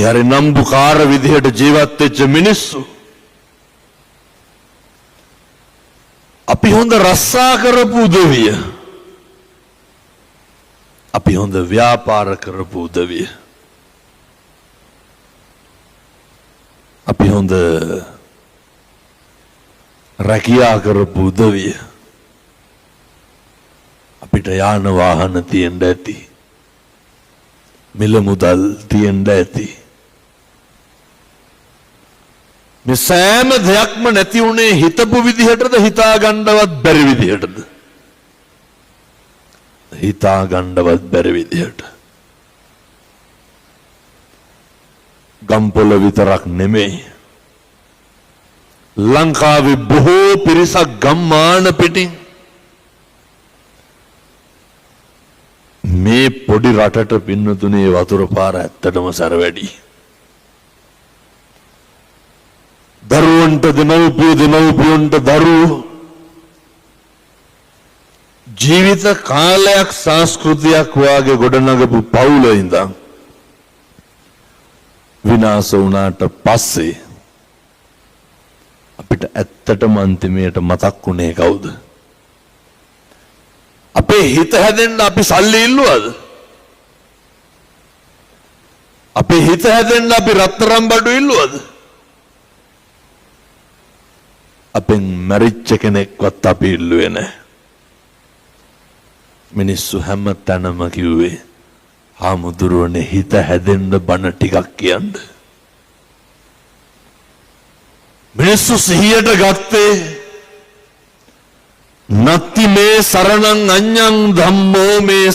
හරි නම්බුකාර විදිහට ජීවත් වෙච්ච මිනිස්සු අපි හොඳ රස්සා කරපු උදවිය අපි හොඳ ව්‍යාපාර කරපු උදවිය අපි හොඳ රැකියා කරපු උදවිය අපිට යාන වාහන තියෙන්න ඇති මිල මුදල් තියෙන්න ඇති මේ සෑම දෙයක්ම නැති උනේ හිතපු විදිහටද හිතා ගන්නවත් බැරි විදිහටද හිතා ගන්නවත් බැරි විදිහට ගම්පොළ විතරක් නෙමෙයි ලංකාවේ බොහෝ පිරිසක් ගම්මාන පිටින් මේ පොඩි රටට පින්නතුනේ වතුර පාර ඇත්තටම සැර වැඩි දරුවන්ට දෙමව්පියන්ට දරුවෝ ජීවිත කාලයක් සංස්කෘතියක් වාගේ ගොඩනගපු පවුල ඉඳන් විනාශ වුණාට පස්සේ අපිට ඇත්තටම අන්තිමයට මතක් වුණේ කවුද? අපේ හිත හැදෙන්න අපි සල්ලි ඉල්ලුවද? අපේ හිත හැදෙන්න අපි රත්තරන් බඩු ඉල්ලුවද? අපෙන් මැරිච්ච කෙනෙක්වත් අපි ඉල්ලුවේ නැහැ. මිනිස්සු හැම තැනම කිව්වේ හාමුදුරුවනේ හිත හැදෙන්න බණ ටිකක් කියන්න. මිනිස්සු සිහියට ගත්තේ නත්ති මේ සරණං අඤ්ඤං ධම්මෝ මේ